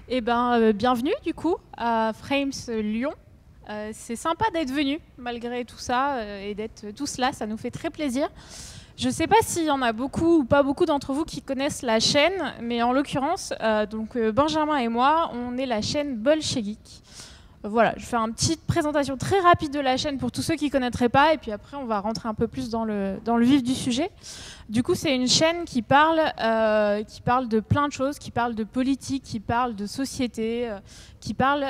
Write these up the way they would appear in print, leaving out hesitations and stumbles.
Eh ben, bienvenue du coup à Frames Lyon. C'est sympa d'être venu malgré tout ça et d'être tous là, ça nous fait très plaisir. Je ne sais pas s'il y en a beaucoup ou pas beaucoup d'entre vous qui connaissent la chaîne, mais en l'occurrence, Benjamin et moi, on est la chaîne Bolchegeek. Voilà, je fais une petite présentation très rapide de la chaîne pour tous ceux qui ne connaîtraient pas, et puis après on va rentrer un peu plus dans le vif du sujet. Du coup, c'est une chaîne qui parle de plein de choses, qui parle de politique, qui parle de société, qui parle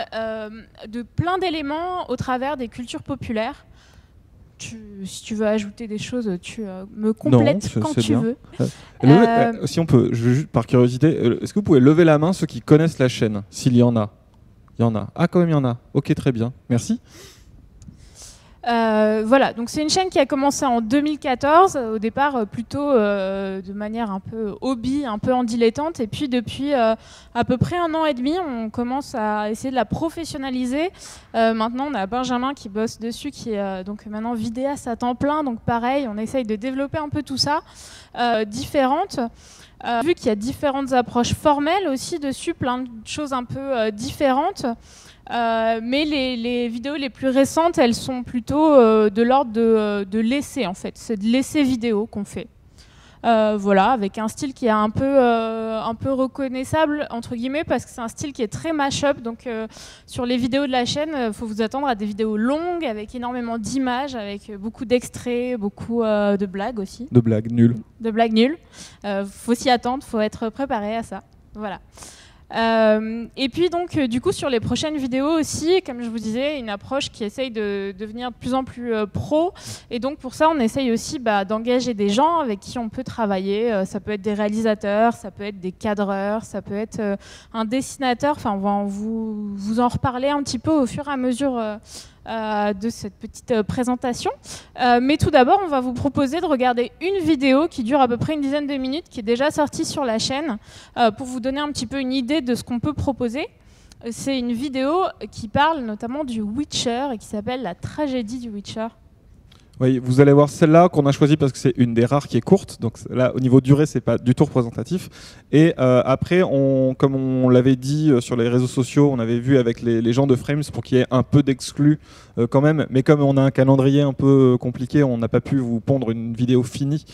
de plein d'éléments au travers des cultures populaires. Si tu veux ajouter des choses, tu me complètes quand tu veux. Si on peut, juste par curiosité, est-ce que vous pouvez lever la main ceux qui connaissent la chaîne, s'il y en a? Il y en a. Ah, quand même, il y en a. Ok, très bien. Merci. Voilà, donc c'est une chaîne qui a commencé en 2014, au départ plutôt de manière un peu hobby, un peu en dilettante, et puis depuis à peu près 1 an et demi, on commence à essayer de la professionnaliser. Maintenant, on a Benjamin qui bosse dessus, qui est donc maintenant vidéaste à temps plein, donc pareil, on essaye de développer un peu tout ça, différentes. Vu qu'il y a différentes approches formelles aussi dessus, plein de choses un peu différentes. Mais les vidéos les plus récentes, elles sont plutôt de l'ordre de l'essai en fait. C'est de l'essai vidéo qu'on fait. Voilà, avec un style qui est un peu reconnaissable entre guillemets parce que c'est un style qui est très mash-up. Donc sur les vidéos de la chaîne, il faut vous attendre à des vidéos longues avec énormément d'images, avec beaucoup d'extraits, beaucoup de blagues aussi. De blagues nulles. De blagues nulles. Faut s'y attendre, faut être préparé à ça. Voilà. Et puis donc du coup sur les prochaines vidéos aussi, comme je vous disais, une approche qui essaye de devenir de plus en plus pro, et donc pour ça on essaye aussi d'engager des gens avec qui on peut travailler. Ça peut être des réalisateurs, ça peut être des cadreurs, ça peut être un dessinateur, enfin on va vous en reparler un petit peu au fur et à mesure de cette petite présentation. Mais tout d'abord, on va vous proposer de regarder une vidéo qui dure à peu près une dizaine de minutes, qui est déjà sortie sur la chaîne, pour vous donner un petit peu une idée de ce qu'on peut proposer. C'est une vidéo qui parle notamment du Witcher et qui s'appelle La tragédie du Witcher. Oui, vous allez voir celle-là qu'on a choisie parce que c'est une des rares qui est courte. Donc là, au niveau durée, c'est pas du tout représentatif. Et après, comme on l'avait dit sur les réseaux sociaux, on avait vu avec les gens de Frames pour qu'il y ait un peu d'exclus quand même. Mais comme on a un calendrier un peu compliqué, on n'a pas pu vous pondre une vidéo finie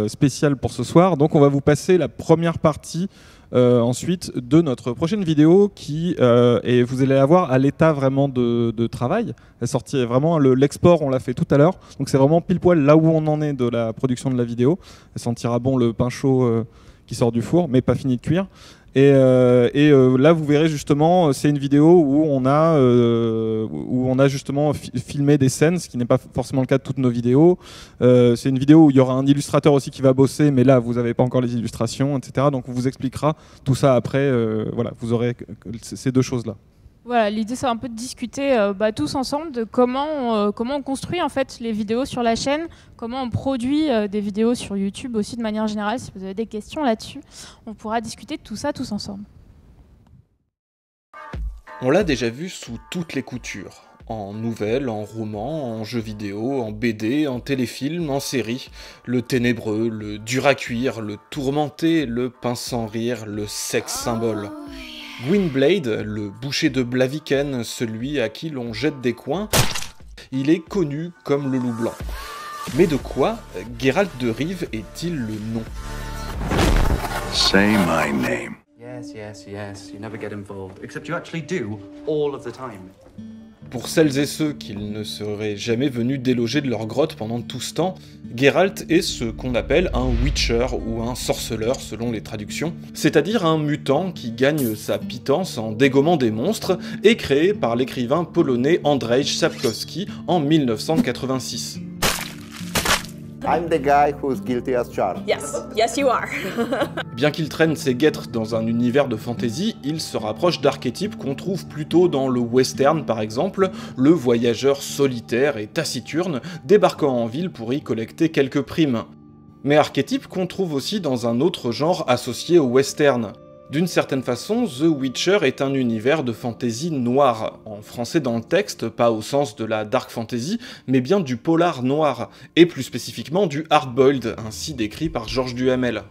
spéciale pour ce soir. Donc on va vous passer la première partie ensuite de notre prochaine vidéo et vous allez la voir à l'état vraiment de travail. Elle sortit vraiment, l'export on l'a fait tout à l'heure, donc c'est vraiment pile poil là où on en est de la production de la vidéo. Elle sentira bon le pain chaud qui sort du four mais pas fini de cuire. Et là, vous verrez justement, c'est une vidéo où on a justement filmé des scènes, ce qui n'est pas forcément le cas de toutes nos vidéos. C'est une vidéo où il y aura un illustrateur aussi qui va bosser, mais là, vous n'avez pas encore les illustrations, etc. Donc, on vous expliquera tout ça après. Voilà, vous aurez ces deux choses-là. Voilà, l'idée c'est un peu de discuter tous ensemble de comment on construit en fait les vidéos sur la chaîne, comment on produit des vidéos sur YouTube aussi de manière générale. Si vous avez des questions là-dessus, on pourra discuter de tout ça tous ensemble. On l'a déjà vu sous toutes les coutures. En nouvelles, en romans, en jeux vidéo, en BD, en téléfilm, en série. Le ténébreux, le dur à cuire, le tourmenté, le pince sans rire, le sexe symbole. Gwynblade, le boucher de Blaviken, celui à qui l'on jette des coins, il est connu comme le loup blanc. Mais de quoi Geralt de Rive est-il le nom? Say my name. Yes, yes, yes. You never get involved. Except you actually do all of the time. Pour celles et ceux qui ne seraient jamais venus déloger de leur grotte pendant tout ce temps, Geralt est ce qu'on appelle un Witcher ou un sorceleur selon les traductions, c'est-à-dire un mutant qui gagne sa pitance en dégommant des monstres et créé par l'écrivain polonais Andrzej Sapkowski en 1986. I'm the guy who's guilty as charged. Yes you are. Bien qu'il traîne ses guêtres dans un univers de fantasy, il se rapproche d'archétypes qu'on trouve plutôt dans le western par exemple, le voyageur solitaire et taciturne débarquant en ville pour y collecter quelques primes. Mais archétypes qu'on trouve aussi dans un autre genre associé au western. D'une certaine façon, The Witcher est un univers de fantasy noir, en français dans le texte, pas au sens de la dark fantasy, mais bien du polar noir, et plus spécifiquement du hard-boiled, ainsi décrit par Georges Duhamel.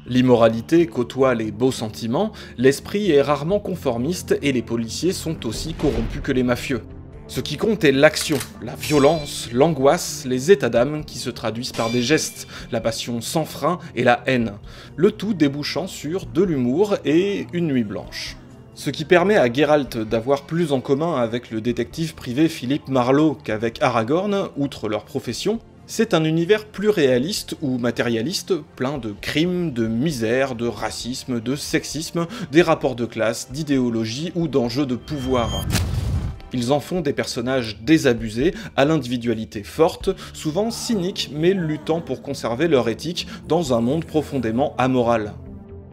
L'immoralité côtoie les beaux sentiments, l'esprit est rarement conformiste et les policiers sont aussi corrompus que les mafieux. Ce qui compte est l'action, la violence, l'angoisse, les états d'âme qui se traduisent par des gestes, la passion sans frein et la haine, le tout débouchant sur de l'humour et une nuit blanche. Ce qui permet à Geralt d'avoir plus en commun avec le détective privé Philip Marlowe qu'avec Aragorn, outre leur profession, c'est un univers plus réaliste ou matérialiste, plein de crimes, de misère, de racisme, de sexisme, des rapports de classe, d'idéologie ou d'enjeux de pouvoir. Ils en font des personnages désabusés, à l'individualité forte, souvent cyniques mais luttant pour conserver leur éthique dans un monde profondément amoral.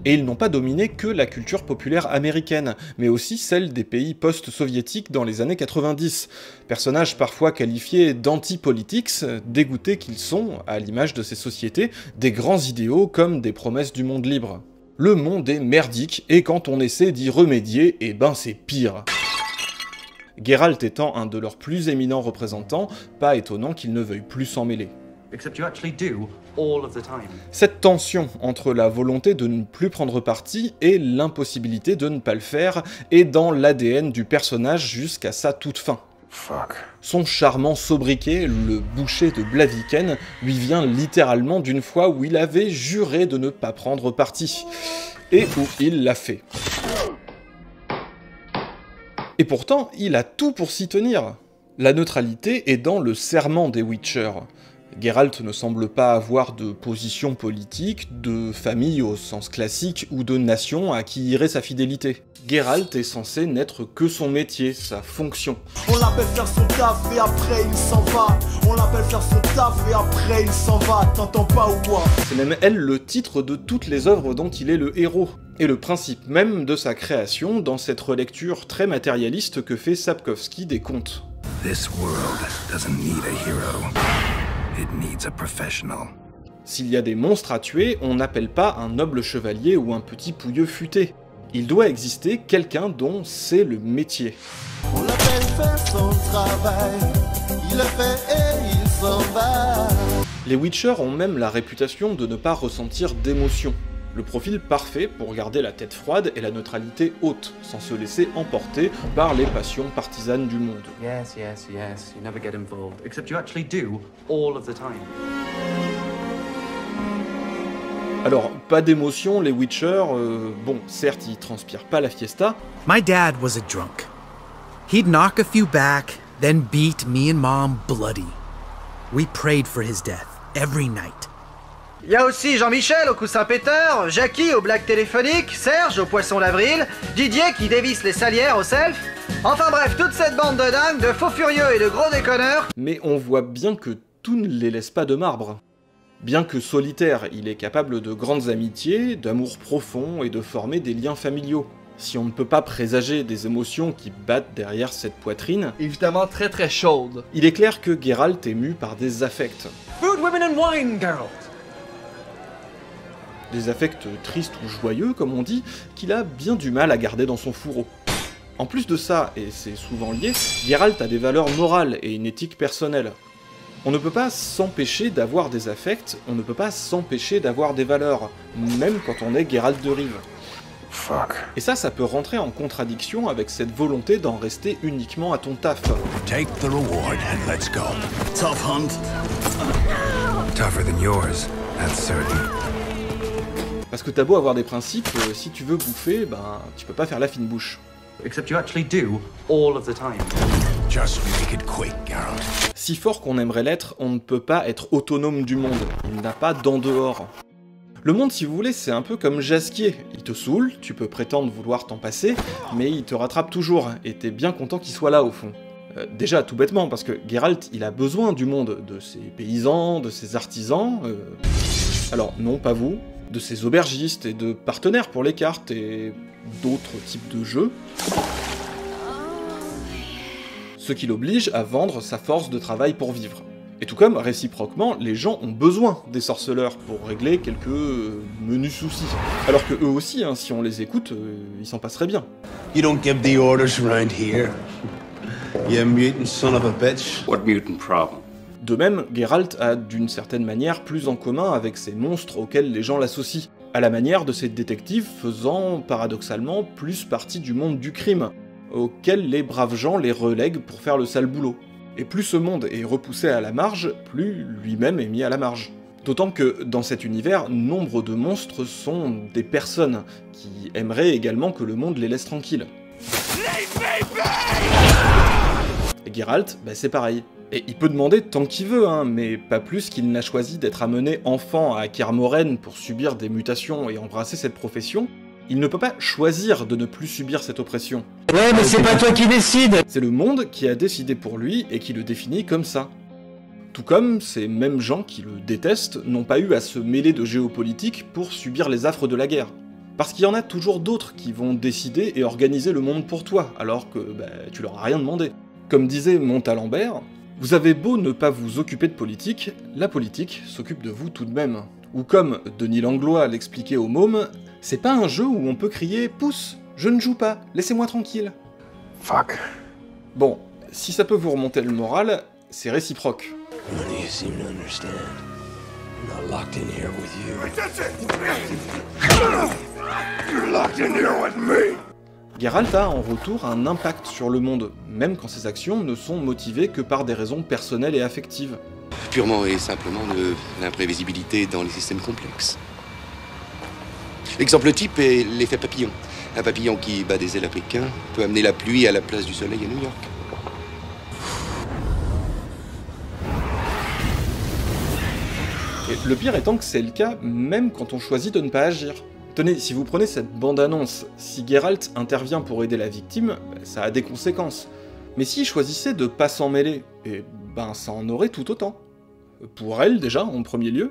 Et ils n'ont pas dominé que la culture populaire américaine, mais aussi celle des pays post-soviétiques dans les années 90. Personnages parfois qualifiés d'anti-politics, dégoûtés qu'ils sont, à l'image de ces sociétés, des grands idéaux comme des promesses du monde libre. Le monde est merdique, et quand on essaie d'y remédier, eh ben c'est pire. Geralt étant un de leurs plus éminents représentants, pas étonnant qu'ils ne veuillent plus s'en mêler. Cette tension entre la volonté de ne plus prendre parti et l'impossibilité de ne pas le faire est dans l'ADN du personnage jusqu'à sa toute fin. Son charmant sobriquet, le boucher de Blaviken, lui vient littéralement d'une fois où il avait juré de ne pas prendre parti, et où il l'a fait. Et pourtant, il a tout pour s'y tenir. La neutralité est dans le serment des Witcher. Geralt ne semble pas avoir de position politique, de famille au sens classique ou de nation à qui irait sa fidélité. Geralt est censé n'être que son métier, sa fonction. On l'appelle faire son taf et après il s'en va. On l'appelle faire son taf et après il s'en va. T'entends pas ou quoi? C'est même elle le titre de toutes les œuvres dont il est le héros. Et le principe même de sa création dans cette relecture très matérialiste que fait Sapkowski des contes. This world doesn't need a hero. It needs a professional. S'il y a des monstres à tuer, on n'appelle pas un noble chevalier ou un petit pouilleux futé. Il doit exister quelqu'un dont c'est le métier. On l'appelle faire son travail. Il le fait et il s'en va. Les Witcher ont même la réputation de ne pas ressentir d'émotion. Le profil parfait pour garder la tête froide et la neutralité haute, sans se laisser emporter par les passions partisanes du monde. Yes, yes, yes. You never get involved. Except you actually do all of the time. Alors, pas d'émotion, les Witcher, bon, certes, ils transpirent pas la fiesta. My dad was a drunk. He'd knock a few back, then beat me and Mom bloody. We prayed for his death every night. Il y a aussi Jean-Michel au coussin péteur, Jackie au blague téléphonique, Serge au poisson d'avril, Didier qui dévisse les salières au self. Enfin bref, toute cette bande de dingues, de faux furieux et de gros déconneurs. Mais on voit bien que tout ne les laisse pas de marbre. Bien que solitaire, il est capable de grandes amitiés, d'amour profond et de former des liens familiaux. Si on ne peut pas présager des émotions qui battent derrière cette poitrine, évidemment très très chaude, il est clair que Geralt est mu par des affects. Food, women and wine, Geralt. Des affects tristes ou joyeux, comme on dit, qu'il a bien du mal à garder dans son fourreau. En plus de ça, et c'est souvent lié, Geralt a des valeurs morales et une éthique personnelle. On ne peut pas s'empêcher d'avoir des affects, on ne peut pas s'empêcher d'avoir des valeurs, même quand on est Geralt de Rive. Et ça peut rentrer en contradiction avec cette volonté d'en rester uniquement à ton taf. Take the reward and let's go. Tough hunt. Tougher than yours, that's certain. Parce que t'as beau avoir des principes, si tu veux bouffer, ben tu peux pas faire la fine bouche. Except you actually do all of the time. Just make it quick, Geralt. Si fort qu'on aimerait l'être, on ne peut pas être autonome du monde. Il n'a pas d'en dehors. Le monde, si vous voulez, c'est un peu comme Jasquier. Il te saoule, tu peux prétendre vouloir t'en passer, mais il te rattrape toujours, et t'es bien content qu'il soit là au fond. Déjà, tout bêtement, parce que Geralt, il a besoin du monde, de ses paysans, de ses artisans... Alors, non, pas vous, de ses aubergistes et de partenaires pour les cartes et d'autres types de jeux. Ce qui l'oblige à vendre sa force de travail pour vivre. Et tout comme, réciproquement, les gens ont besoin des sorceleurs pour régler quelques menus soucis. Alors que eux aussi, hein, si on les écoute, ils s'en passeraient bien. You don't give the orders around here. You mutant son of a bitch. What mutant problem? De même, Geralt a d'une certaine manière plus en commun avec ces monstres auxquels les gens l'associent, à la manière de ces détectives faisant paradoxalement plus partie du monde du crime, auquel les braves gens les relèguent pour faire le sale boulot. Et plus ce monde est repoussé à la marge, plus lui-même est mis à la marge. D'autant que, dans cet univers, nombre de monstres sont des personnes, qui aimeraient également que le monde les laisse tranquilles. Et Geralt, c'est pareil. Et il peut demander tant qu'il veut, mais pas plus qu'il n'a choisi d'être amené enfant à Kaer Morhen pour subir des mutations et embrasser cette profession. Il ne peut pas choisir de ne plus subir cette oppression. Ouais, mais c'est pas toi qui décide! C'est le monde qui a décidé pour lui et qui le définit comme ça. Tout comme ces mêmes gens qui le détestent n'ont pas eu à se mêler de géopolitique pour subir les affres de la guerre. Parce qu'il y en a toujours d'autres qui vont décider et organiser le monde pour toi, alors que tu leur as rien demandé. Comme disait Montalembert, vous avez beau ne pas vous occuper de politique, la politique s'occupe de vous tout de même. Ou comme Denis Langlois l'expliquait aux mômes, c'est pas un jeu où on peut crier « Pousse, je ne joue pas, laissez-moi tranquille ». Fuck. Bon, si ça peut vous remonter le moral, c'est réciproque. Geralt a en retour un impact sur le monde, même quand ses actions ne sont motivées que par des raisons personnelles et affectives. Purement et simplement de l'imprévisibilité dans les systèmes complexes. L'exemple type est l'effet papillon. Un papillon qui bat des ailes à Pékin peut amener la pluie à la place du soleil à New York. Et le pire étant que c'est le cas même quand on choisit de ne pas agir. Tenez, si vous prenez cette bande-annonce, si Geralt intervient pour aider la victime, ça a des conséquences. Mais s'il choisissait de pas s'en mêler, ça en aurait tout autant. Pour elle déjà, en premier lieu,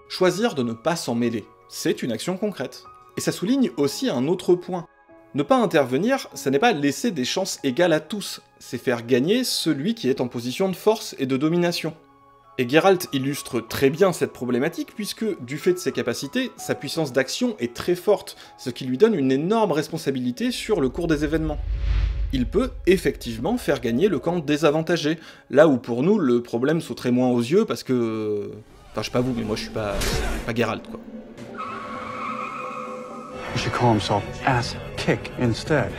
choisir de ne pas s'en mêler, c'est une action concrète. Et ça souligne aussi un autre point. Ne pas intervenir, ça n'est pas laisser des chances égales à tous, c'est faire gagner celui qui est en position de force et de domination. Et Geralt illustre très bien cette problématique puisque, du fait de ses capacités, sa puissance d'action est très forte, ce qui lui donne une énorme responsabilité sur le cours des événements. Il peut effectivement faire gagner le camp désavantagé, là où pour nous le problème sauterait moins aux yeux parce que... Enfin je sais pas vous, mais moi je suis pas Geralt quoi. He should call himself Ass Kick instead.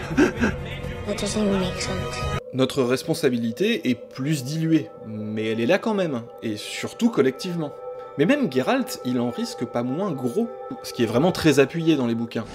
That doesn't even make sense. Notre responsabilité est plus diluée, mais elle est là quand même, et surtout collectivement. Mais même Geralt, il en risque pas moins gros, ce qui est vraiment très appuyé dans les bouquins.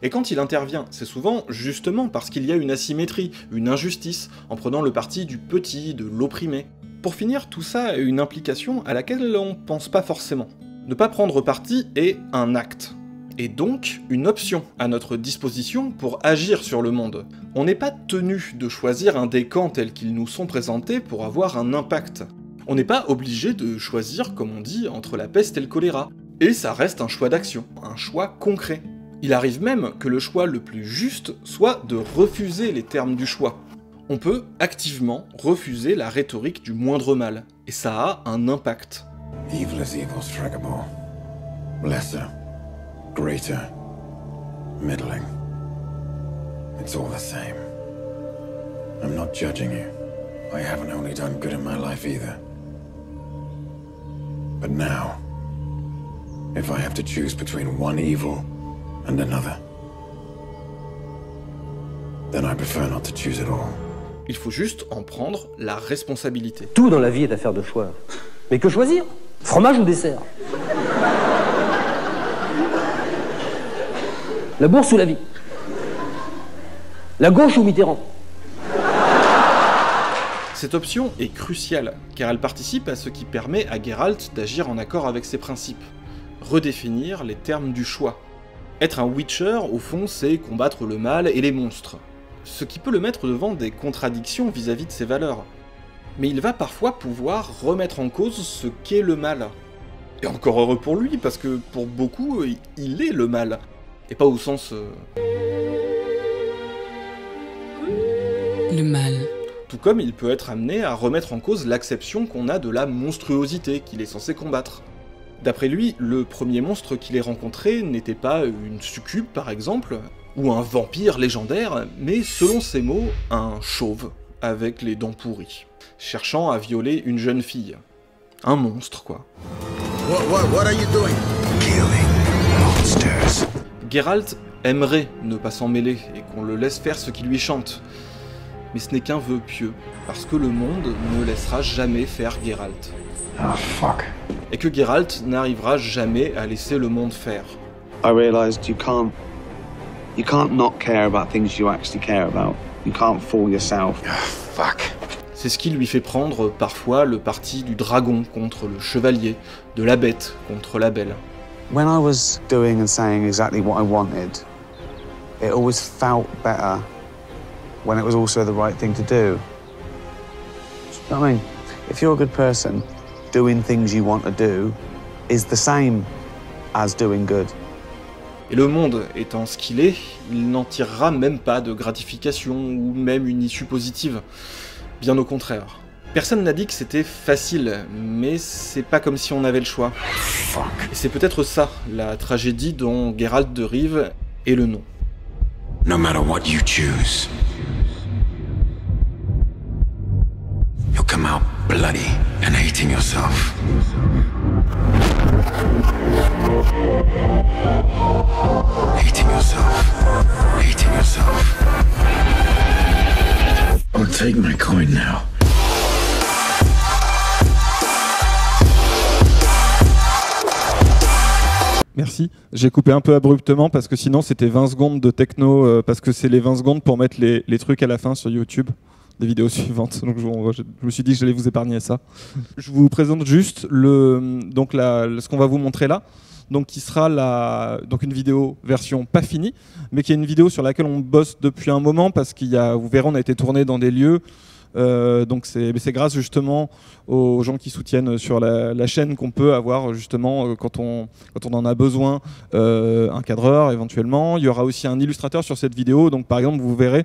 Et quand il intervient, c'est souvent justement parce qu'il y a une asymétrie, une injustice, en prenant le parti du petit, de l'opprimé. Pour finir, tout ça a une implication à laquelle on pense pas forcément. Ne pas prendre parti est un acte. Et donc une option à notre disposition pour agir sur le monde. On n'est pas tenu de choisir un des camps tels qu'ils nous sont présentés pour avoir un impact. On n'est pas obligé de choisir, comme on dit, entre la peste et le choléra. Et ça reste un choix d'action, un choix concret. Il arrive même que le choix le plus juste soit de refuser les termes du choix. On peut activement refuser la rhétorique du moindre mal, et ça a un impact. Evil is evil, Stregobor. Lesser. Greater, middling. It's all the same. I'm not judging you. I haven't only done good in my life either. But now, if I have to choose between one evil and another, then I prefer not to choose at all. Il faut juste en prendre la responsabilité. Tout dans la vie est affaire de choix. Mais que choisir? Fromage ou dessert? La bourse ou la vie? La gauche ou Mitterrand? Cette option est cruciale, car elle participe à ce qui permet à Geralt d'agir en accord avec ses principes. Redéfinir les termes du choix. Être un Witcher, au fond, c'est combattre le mal et les monstres. Ce qui peut le mettre devant des contradictions vis-à-vis de ses valeurs. Mais il va parfois pouvoir remettre en cause ce qu'est le mal. Et encore heureux pour lui, parce que pour beaucoup, il est le mal. Et pas au sens... Le mal. Tout comme il peut être amené à remettre en cause l'acception qu'on a de la monstruosité qu'il est censé combattre. D'après lui, le premier monstre qu'il ait rencontré n'était pas une succube par exemple, ou un vampire légendaire, mais selon ses mots, un chauve, avec les dents pourries, cherchant à violer une jeune fille. Un monstre, quoi. What are you doing? Killing monsters. Geralt aimerait ne pas s'en mêler et qu'on le laisse faire ce qui lui chante. Mais ce n'est qu'un vœu pieux, parce que le monde ne laissera jamais faire Geralt. Ah, fuck. Et que Geralt n'arrivera jamais à laisser le monde faire. I realized you can't not care about things you actually care about. You can't fool yourself. Fuck. C'est ce qui lui fait prendre parfois le parti du dragon contre le chevalier, de la bête contre la belle. When I was doing and saying exactly what I wanted, it always felt better when it was also the right thing to do. You know what I mean? If you're a good person, doing things you want to do is the same as doing good. Et le monde étant ce qu'il est, il n'en tirera même pas de gratification ou même une issue positive. Bien au contraire. Personne n'a dit que c'était facile, mais c'est pas comme si on avait le choix. Et c'est peut-être ça, la tragédie dont Geralt de Rive est le nom. No matter what you choose, you'll come out bloody and hating yourself. Hating yourself. Hating yourself. I'll take my coin now. Merci. J'ai coupé un peu abruptement parce que sinon c'était 20 secondes de techno, parce que c'est les 20 secondes pour mettre les trucs à la fin sur YouTube, des vidéos suivantes. Donc je me suis dit que j'allais vous épargner ça. Je vous présente juste ce qu'on va vous montrer là. Donc qui sera donc une vidéo version pas finie, mais qui est une vidéo sur laquelle on bosse depuis un moment parce vous verrez, on a été tourné dans des lieux. Donc c'est grâce justement aux gens qui soutiennent sur la chaîne qu'on peut avoir justement quand on en a besoin un cadreur éventuellement. Il y aura aussi un illustrateur sur cette vidéo. Donc par exemple vous verrez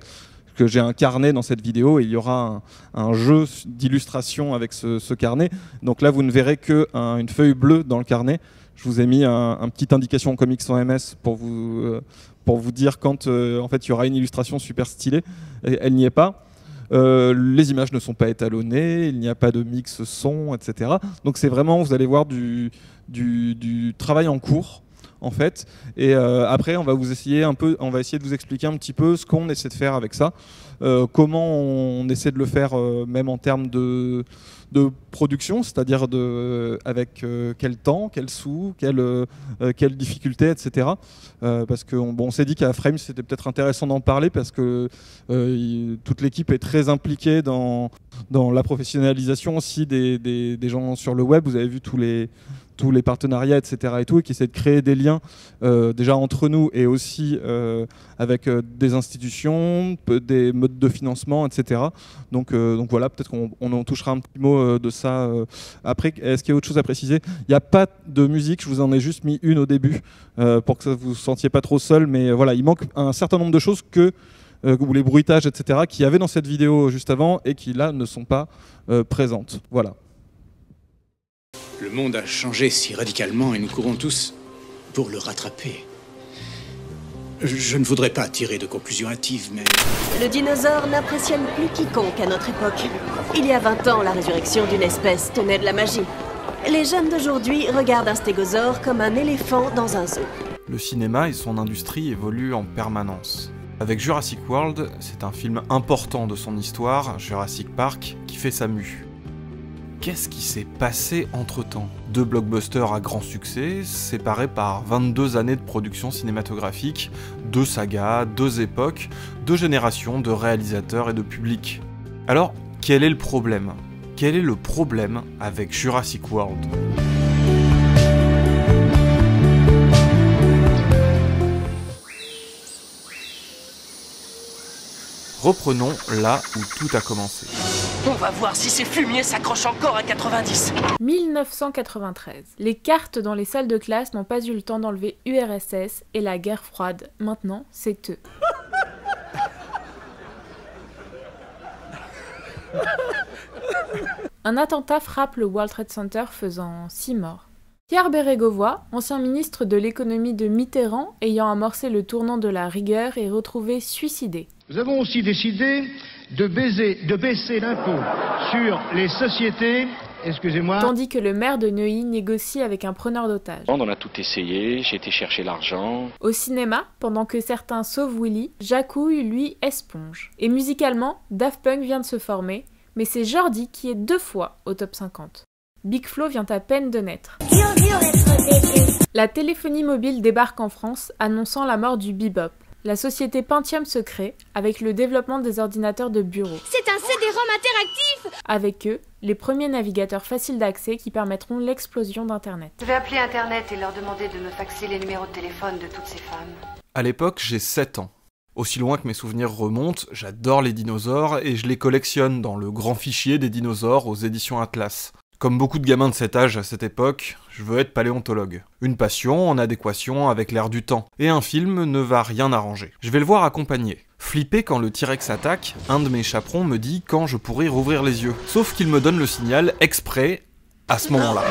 que j'ai un carnet dans cette vidéo et il y aura un jeu d'illustration avec ce carnet. Donc là vous ne verrez qu'une feuille bleue dans le carnet. Je vous ai mis une petite indication en Comics sans MS pour vous dire quand en fait il y aura une illustration super stylée. Elle n'y est pas. Les images ne sont pas étalonnées, il n'y a pas de mix son, etc. Donc c'est vraiment, vous allez voir du travail en cours en fait. Et après on va essayer de vous expliquer un petit peu ce qu'on essaie de faire avec ça, comment on essaie de le faire même en termes de production, c'est-à-dire avec quel temps, quel sous, quelle difficulté, etc. Parce qu'on s'est dit qu'à Frame c'était peut-être intéressant d'en parler parce que toute l'équipe est très impliquée dans la professionnalisation aussi des gens sur le web. Vous avez vu tous les partenariats, etc. et qui essaient de créer des liens déjà entre nous et aussi avec des institutions, des modes de financement, etc. Donc voilà, peut-être qu'on en touchera un petit mot de ça après. Est-ce qu'il y a autre chose à préciser? Il n'y a pas de musique, je vous en ai juste mis une au début pour que vous ne vous sentiez pas trop seul, mais voilà, il manque un certain nombre de choses ou les bruitages, etc., qu'il y avait dans cette vidéo juste avant et qui là ne sont pas présentes. Voilà. Le monde a changé si radicalement et nous courons tous pour le rattraper. Je ne voudrais pas tirer de conclusions hâtives, mais... Le dinosaure n'impressionne plus quiconque à notre époque. Il y a 20 ans, la résurrection d'une espèce tenait de la magie. Les jeunes d'aujourd'hui regardent un stégosaure comme un éléphant dans un zoo. Le cinéma et son industrie évoluent en permanence. Avec Jurassic World, c'est un film important de son histoire, Jurassic Park, qui fait sa mue. Qu'est-ce qui s'est passé entre-temps? 2 blockbusters à grand succès, séparés par 22 années de production cinématographique, 2 sagas, 2 époques, 2 générations de réalisateurs et de public. Alors, quel est le problème? Quel est le problème avec Jurassic World? Reprenons là où tout a commencé. On va voir si ces fumiers s'accrochent encore à 90. 1993. Les cartes dans les salles de classe n'ont pas eu le temps d'enlever URSS et la guerre froide. Maintenant, c'est eux. Un attentat frappe le World Trade Center faisant 6 morts. Pierre Bérégovoy, ancien ministre de l'économie de Mitterrand, ayant amorcé le tournant de la rigueur, est retrouvé suicidé. Nous avons aussi décidé de baisser l'impôt sur les sociétés. Excusez-moi. Tandis que le maire de Neuilly négocie avec un preneur d'otages. On a tout essayé, j'ai été chercher l'argent. Au cinéma, pendant que certains sauvent Willy, Jacouille, lui, esponge. Et musicalement, Daft Punk vient de se former, mais c'est Jordi qui est 2 fois au top 50. Big Flo vient à peine de naître. La téléphonie mobile débarque en France, annonçant la mort du bebop. La société Pentium se crée avec le développement des ordinateurs de bureau. C'est un CD-ROM interactif! Avec eux, les premiers navigateurs faciles d'accès qui permettront l'explosion d'Internet. Je vais appeler Internet et leur demander de me faxer les numéros de téléphone de toutes ces femmes. À l'époque, j'ai 7 ans. Aussi loin que mes souvenirs remontent, j'adore les dinosaures et je les collectionne dans le grand fichier des dinosaures aux éditions Atlas. Comme beaucoup de gamins de cet âge à cette époque, je veux être paléontologue. Une passion en adéquation avec l'air du temps, et un film ne va rien arranger. Je vais le voir accompagné. Flippé quand le T-Rex attaque, un de mes chaperons me dit quand je pourrai rouvrir les yeux. Sauf qu'il me donne le signal exprès à ce moment-là.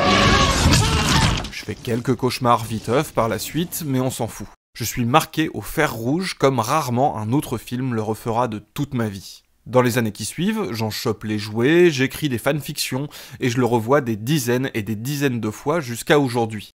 Je fais quelques cauchemars viteufs par la suite, mais on s'en fout. Je suis marqué au fer rouge comme rarement un autre film le refera de toute ma vie. Dans les années qui suivent, j'en chope les jouets, j'écris des fanfictions, et je le revois des dizaines et des dizaines de fois jusqu'à aujourd'hui.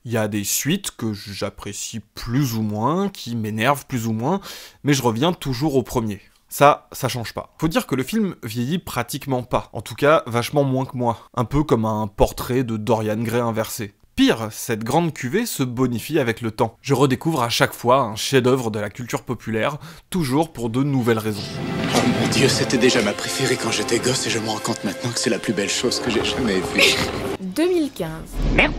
Il y a des suites que j'apprécie plus ou moins, qui m'énervent plus ou moins, mais je reviens toujours au premier. Ça change pas. Faut dire que le film vieillit pratiquement pas, en tout cas vachement moins que moi, un peu comme un portrait de Dorian Gray inversé. Pire, cette grande cuvée se bonifie avec le temps. Je redécouvre à chaque fois un chef-d'œuvre de la culture populaire, toujours pour de nouvelles raisons. Oh mon Dieu, c'était déjà ma préférée quand j'étais gosse et je me rends compte maintenant que c'est la plus belle chose que j'ai jamais vue. 2015. Merde.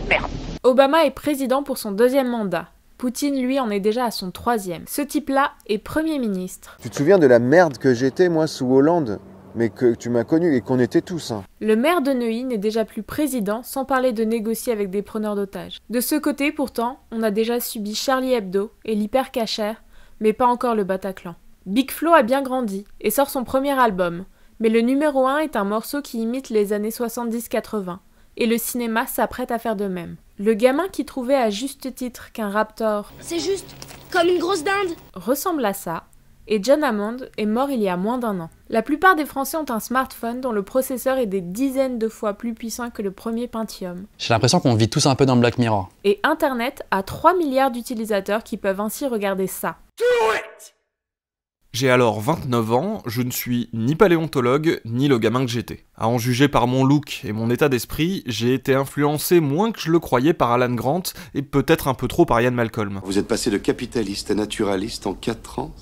Obama est président pour son 2e mandat. Poutine, lui, en est déjà à son 3e. Ce type-là est Premier ministre. Tu te souviens de la merde que j'étais, moi, sous Hollande ? Mais que tu m'as connu et qu'on était tous. Hein. Le maire de Neuilly n'est déjà plus président, sans parler de négocier avec des preneurs d'otages. De ce côté, pourtant, on a déjà subi Charlie Hebdo et l'hypercachère, mais pas encore le Bataclan. Big Flo a bien grandi et sort son premier album, mais le numéro 1 est un morceau qui imite les années 70-80, et le cinéma s'apprête à faire de même. Le gamin qui trouvait à juste titre qu'un Raptor « C'est juste comme une grosse dinde » ressemble à ça, et John Hammond est mort il y a moins d'1 an. La plupart des Français ont un smartphone dont le processeur est des dizaines de fois plus puissant que le premier Pentium. J'ai l'impression qu'on vit tous un peu dans Black Mirror. Et Internet a 3 milliards d'utilisateurs qui peuvent ainsi regarder ça. J'ai alors 29 ans, je ne suis ni paléontologue, ni le gamin que j'étais. À en juger par mon look et mon état d'esprit, j'ai été influencé moins que je le croyais par Alan Grant, et peut-être un peu trop par Ian Malcolm. Vous êtes passé de capitaliste à naturaliste en 4 ans ?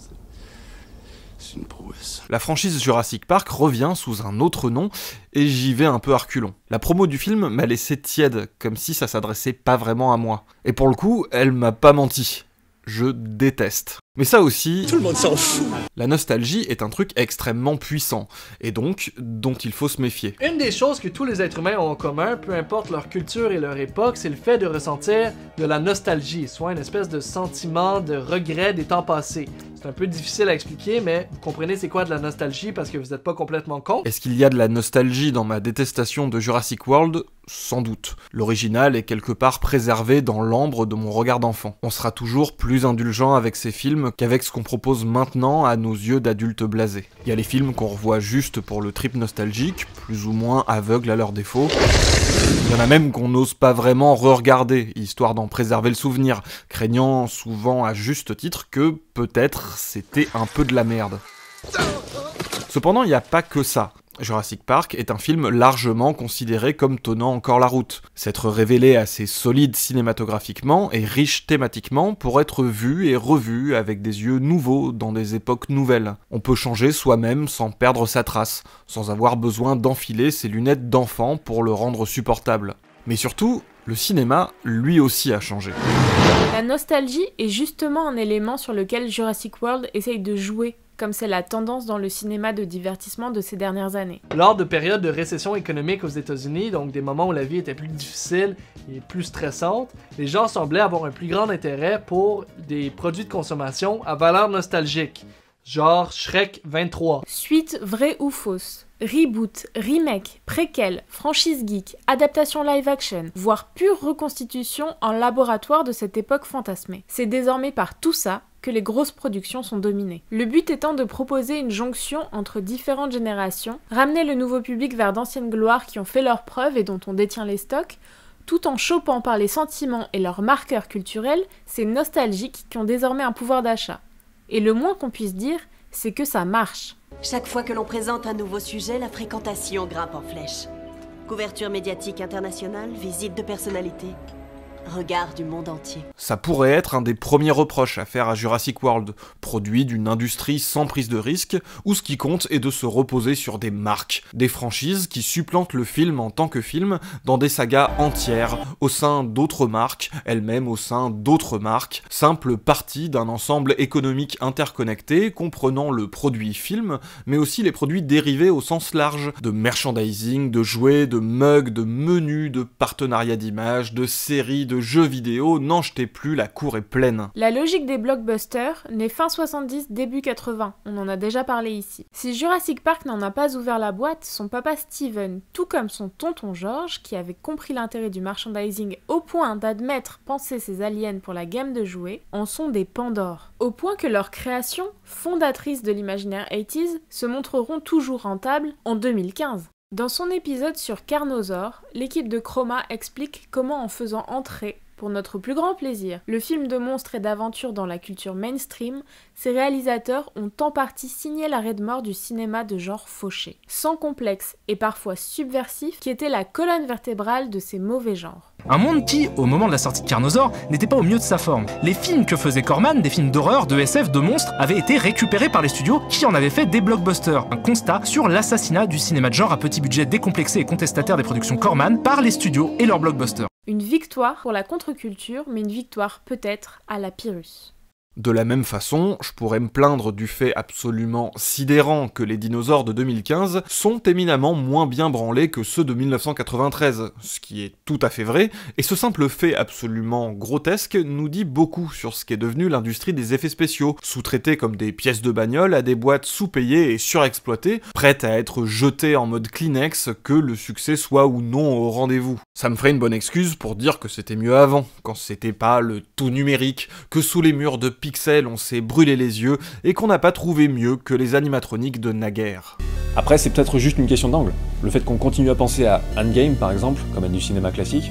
C'est une prouesse. La franchise Jurassic Park revient sous un autre nom, et j'y vais un peu à reculons. La promo du film m'a laissé tiède, comme si ça s'adressait pas vraiment à moi. Et pour le coup, elle m'a pas menti. Je déteste. Mais ça aussi, tout le monde s'en fout. La nostalgie est un truc extrêmement puissant, et donc dont il faut se méfier. Une des choses que tous les êtres humains ont en commun, peu importe leur culture et leur époque, c'est le fait de ressentir de la nostalgie, soit une espèce de sentiment de regret des temps passés. C'est un peu difficile à expliquer, mais vous comprenez c'est quoi de la nostalgie parce que vous n'êtes pas complètement con. Est-ce qu'il y a de la nostalgie dans ma détestation de Jurassic World ? Sans doute. L'original est quelque part préservé dans l'ambre de mon regard d'enfant. On sera toujours plus indulgent avec ces films qu'avec ce qu'on propose maintenant à nos yeux d'adultes blasés. Il y a les films qu'on revoit juste pour le trip nostalgique, plus ou moins aveugles à leurs défauts. Il y en a même qu'on n'ose pas vraiment re-regarder, histoire d'en préserver le souvenir, craignant souvent à juste titre que, peut-être, c'était un peu de la merde. Cependant, il n'y a pas que ça. Jurassic Park est un film largement considéré comme tenant encore la route. S'être révélé assez solide cinématographiquement et riche thématiquement pour être vu et revu avec des yeux nouveaux dans des époques nouvelles. On peut changer soi-même sans perdre sa trace, sans avoir besoin d'enfiler ses lunettes d'enfant pour le rendre supportable. Mais surtout, le cinéma, lui aussi, a changé. La nostalgie est justement un élément sur lequel Jurassic World essaye de jouer, comme c'est la tendance dans le cinéma de divertissement de ces dernières années. Lors de périodes de récession économique aux États-Unis, donc des moments où la vie était plus difficile et plus stressante, les gens semblaient avoir un plus grand intérêt pour des produits de consommation à valeur nostalgique, genre Shrek 23. Suite vraie ou fausse, reboot, remake, préquel, franchise geek, adaptation live-action, voire pure reconstitution en laboratoire de cette époque fantasmée. C'est désormais par tout ça que les grosses productions sont dominées. Le but étant de proposer une jonction entre différentes générations, ramener le nouveau public vers d'anciennes gloires qui ont fait leurs preuves et dont on détient les stocks, tout en chopant par les sentiments et leurs marqueurs culturels ces nostalgiques qui ont désormais un pouvoir d'achat. Et le moins qu'on puisse dire, c'est que ça marche. Chaque fois que l'on présente un nouveau sujet, la fréquentation grimpe en flèche. Couverture médiatique internationale, visite de personnalités, regard du monde entier. Ça pourrait être un des premiers reproches à faire à Jurassic World, produit d'une industrie sans prise de risque, où ce qui compte est de se reposer sur des marques, des franchises qui supplantent le film en tant que film dans des sagas entières, au sein d'autres marques, elles-mêmes au sein d'autres marques, simple partie d'un ensemble économique interconnecté comprenant le produit film, mais aussi les produits dérivés au sens large, de merchandising, de jouets, de mugs, de menus, de partenariats d'images, de séries, de jeux vidéo, n'en jetez plus, la cour est pleine. La logique des blockbusters naît fin 70, début 80, on en a déjà parlé ici. Si Jurassic Park n'en a pas ouvert la boîte, son papa Steven, tout comme son tonton George, qui avait compris l'intérêt du merchandising au point d'admettre penser ses aliens pour la gamme de jouets, en sont des Pandores. Au point que leurs créations, fondatrices de l'imaginaire 80s, se montreront toujours rentables en 2015. Dans son épisode sur Carnosaur, l'équipe de Chroma explique comment en faisant entrer, pour notre plus grand plaisir, le film de monstres et d'aventures dans la culture mainstream, ces réalisateurs ont en partie signé l'arrêt de mort du cinéma de genre fauché, sans complexe et parfois subversif, qui était la colonne vertébrale de ces mauvais genres. Un monde qui, au moment de la sortie de Carnosaur, n'était pas au mieux de sa forme. Les films que faisait Corman, des films d'horreur, de SF, de monstres, avaient été récupérés par les studios qui en avaient fait des blockbusters. Un constat sur l'assassinat du cinéma de genre à petit budget décomplexé et contestataire des productions Corman par les studios et leurs blockbusters. Une victoire pour la contre-culture, mais une victoire peut-être à la Pyrrhus. De la même façon, je pourrais me plaindre du fait absolument sidérant que les dinosaures de 2015 sont éminemment moins bien branlés que ceux de 1993, ce qui est tout à fait vrai, et ce simple fait absolument grotesque nous dit beaucoup sur ce qu'est devenu l'industrie des effets spéciaux, sous-traités comme des pièces de bagnole à des boîtes sous-payées et surexploitées, prêtes à être jetées en mode Kleenex que le succès soit ou non au rendez-vous. Ça me ferait une bonne excuse pour dire que c'était mieux avant, quand c'était pas le tout numérique, que sous les murs de pixels on s'est brûlé les yeux et qu'on n'a pas trouvé mieux que les animatroniques de naguère. Après, c'est peut-être juste une question d'angle. Le fait qu'on continue à penser à Endgame, par exemple, comme à du cinéma classique,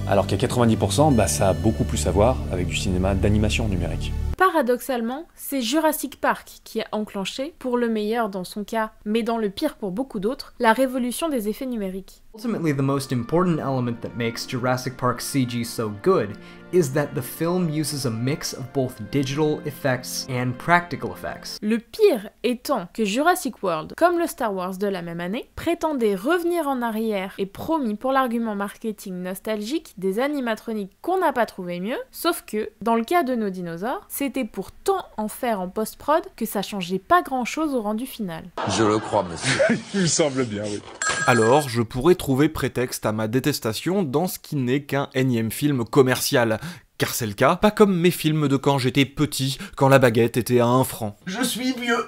alors qu'à 90%, ça a beaucoup plus à voir avec du cinéma d'animation numérique. Paradoxalement, c'est Jurassic Park qui a enclenché, pour le meilleur dans son cas, mais dans le pire pour beaucoup d'autres, la révolution des effets numériques. Ultimately, the most important element that makes Jurassic Park CG so good is that the film uses a mix of both digital effects and practical effects. Le pire étant que Jurassic World, comme le Star Wars de la même année, prétendait revenir en arrière et promis pour l'argument marketing nostalgique des animatroniques qu'on n'a pas trouvé mieux, sauf que, dans le cas de nos dinosaures, c'était pour tant en faire en post-prod que ça changeait pas grand-chose au rendu final. Je le crois, monsieur. Il me semble bien, oui. Alors, je pourrais trouver prétexte à ma détestation dans ce qui n'est qu'un énième film commercial, car c'est le cas, pas comme mes films de quand j'étais petit, quand la baguette était à 1 franc. Je suis vieux.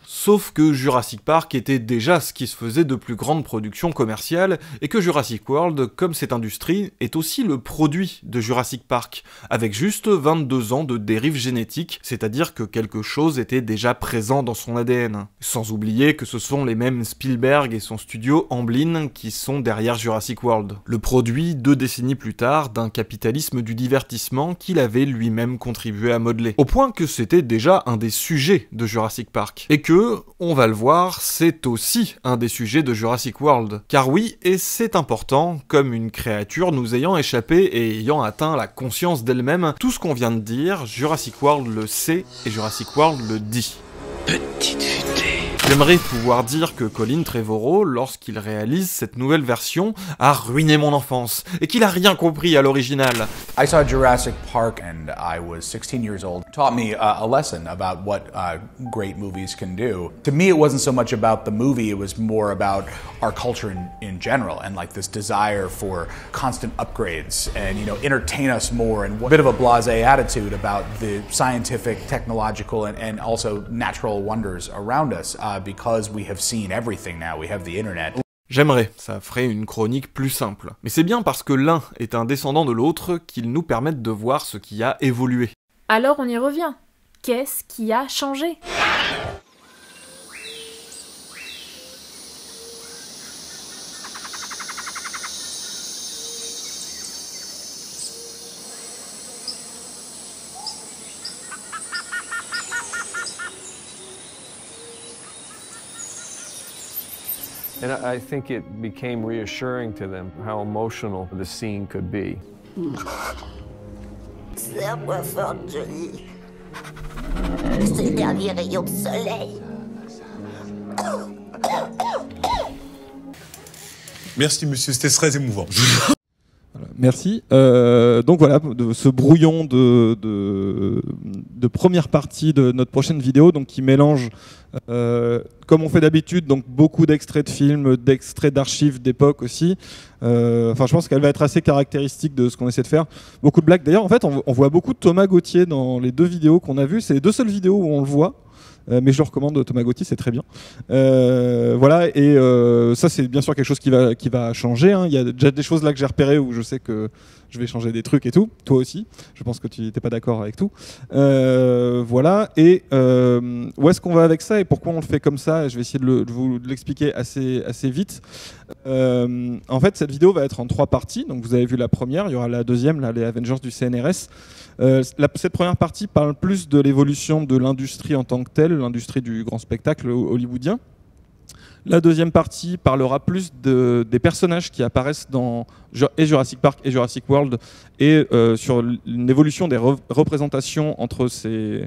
Sauf que Jurassic Park était déjà ce qui se faisait de plus grande production commerciale, et que Jurassic World, comme cette industrie, est aussi le produit de Jurassic Park, avec juste 22 ans de dérive génétique, c'est-à-dire que quelque chose était déjà présent dans son ADN. Sans oublier que ce sont les mêmes Spielberg et son studio Amblin qui sont derrière Jurassic World. Le produit, 2 décennies plus tard, d'un capitalisme du divertissement qu'il avait lui-même contribué à modeler. Au point que c'était déjà un des sujets de Jurassic Park, et que, on va le voir, c'est aussi un des sujets de Jurassic World. Car oui, et c'est important, comme une créature nous ayant échappé et ayant atteint la conscience d'elle-même, tout ce qu'on vient de dire, Jurassic World le sait et Jurassic World le dit. Petite futée. J'aimerais pouvoir dire que Colin Trevorrow, lorsqu'il réalise cette nouvelle version, a ruiné mon enfance, et qu'il a rien compris à l'original. I saw Jurassic Park and I was 16 years old. It taught me a lesson about what great movies can do. To me, it wasn't so much about the movie, it was more about our culture in general, and like this desire for constant upgrades and, you know, entertain us more, and a bit of a blasé attitude about the scientific, technological, and also natural wonders around us. Because we have seen everything now, we have the internet. J'aimerais, ça ferait une chronique plus simple. Mais c'est bien parce que l'un est un descendant de l'autre qu'ils nous permettent de voir ce qui a évolué. Alors on y revient. qu'est-ce qui a changé? And I think it became reassuring to them how emotional the scene could be. C'est à moi forte, Johnny. C'est le dernier rayon de soleil. Merci monsieur, c'était très émouvant. Voilà, merci. Donc voilà, de ce brouillon de première partie de notre prochaine vidéo, donc qui mélange, comme on fait d'habitude, donc beaucoup d'extraits de films, d'extraits d'archives d'époque aussi. Enfin, je pense qu'elle va être assez caractéristique de ce qu'on essaie de faire. Beaucoup de blagues. D'ailleurs, en fait, on voit beaucoup de Thomas Gauthier dans les 2 vidéos qu'on a vues. C'est les 2 seules vidéos où on le voit. Mais je le recommande, Thomas Gauthier, c'est très bien. Voilà, et ça c'est bien sûr quelque chose qui va changer, hein. Il y a déjà des choses là que j'ai repérées où je sais que je vais changer des trucs et tout. Toi aussi, je pense que tu n'étais pas d'accord avec tout. Voilà, et où est-ce qu'on va avec ça et pourquoi on le fait comme ça? Je vais essayer de vous l'expliquer assez vite. En fait, cette vidéo va être en 3 parties. Donc vous avez vu la première, il y aura la deuxième, là, les Avengers du CNRS. Cette première partie parle plus de l'évolution de l'industrie en tant que telle, l'industrie du grand spectacle hollywoodien. La deuxième partie parlera plus des personnages qui apparaissent dans et Jurassic Park et Jurassic World et sur une évolution des représentations entre ces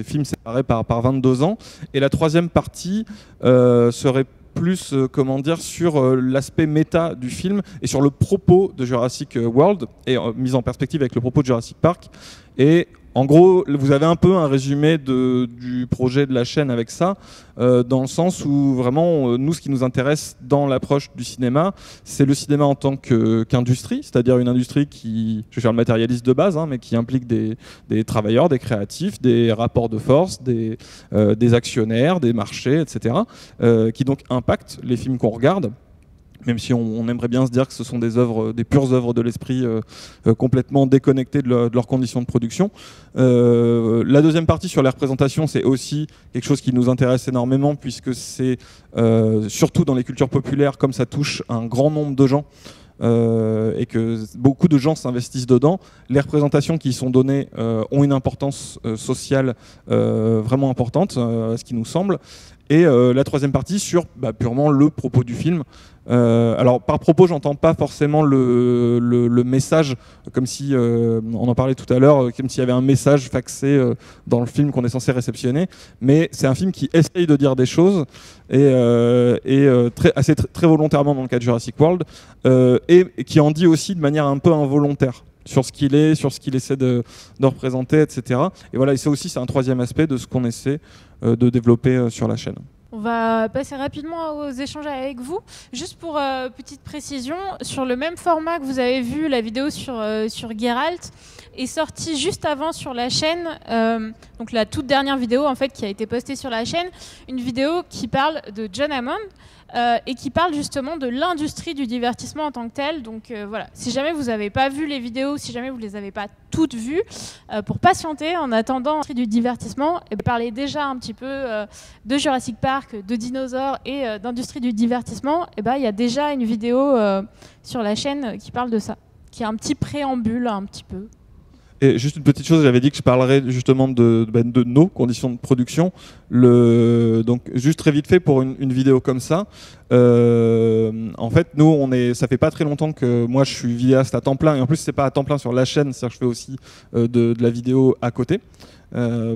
films séparés par 22 ans. Et la troisième partie serait plus comment dire, sur l'aspect méta du film et sur le propos de Jurassic World et mise en perspective avec le propos de Jurassic Park. Et en gros, vous avez un peu un résumé du projet de la chaîne avec ça, dans le sens où vraiment, nous, ce qui nous intéresse dans l'approche du cinéma, c'est le cinéma en tant qu'industrie, c'est-à-dire une industrie qui, je vais faire le matérialiste de base, hein, mais qui implique des travailleurs, des créatifs, des rapports de force, des actionnaires, des marchés, etc., qui donc impactent les films qu'on regarde. Même si on aimerait bien se dire que ce sont des pures œuvres de l'esprit complètement déconnectées de leurs conditions de production. La deuxième partie sur les représentations, c'est aussi quelque chose qui nous intéresse énormément puisque c'est surtout dans les cultures populaires, comme ça touche un grand nombre de gens, et que beaucoup de gens s'investissent dedans, les représentations qui y sont données ont une importance sociale vraiment importante, à ce qui nous semble. Et la troisième partie sur purement le propos du film. Alors par propos, j'entends pas forcément le message, comme si, on en parlait tout à l'heure, comme s'il y avait un message faxé dans le film qu'on est censé réceptionner, mais c'est un film qui essaye de dire des choses, et très volontairement dans le cas de Jurassic World, et qui en dit aussi de manière un peu involontaire sur ce qu'il est, sur ce qu'il essaie de représenter, etc. Et voilà, et c'est un troisième aspect de ce qu'on essaie de développer sur la chaîne. On va passer rapidement aux échanges avec vous. Juste pour petite précision, sur le même format que vous avez vu, la vidéo sur Geralt est sortie juste avant sur la chaîne, donc la toute dernière vidéo en fait qui a été postée sur la chaîne, une vidéo qui parle de John Hammond et qui parle justement de l'industrie du divertissement en tant que telle. Donc voilà, si jamais vous n'avez pas vu les vidéos, si jamais vous ne les avez pas toutes vues, pour patienter en attendant l'industrie du divertissement, et parler déjà un petit peu de Jurassic Park, de dinosaures et d'industrie du divertissement, et il y a déjà une vidéo sur la chaîne qui parle de ça, qui est un petit préambule un petit peu. Et juste une petite chose, j'avais dit que je parlerais justement de nos conditions de production. Donc juste très vite fait pour une vidéo comme ça. En fait, nous, ça fait pas très longtemps que moi je suis vidéaste à temps plein, et en plus c'est pas à temps plein sur la chaîne, c'est-à-dire que je fais aussi de la vidéo à côté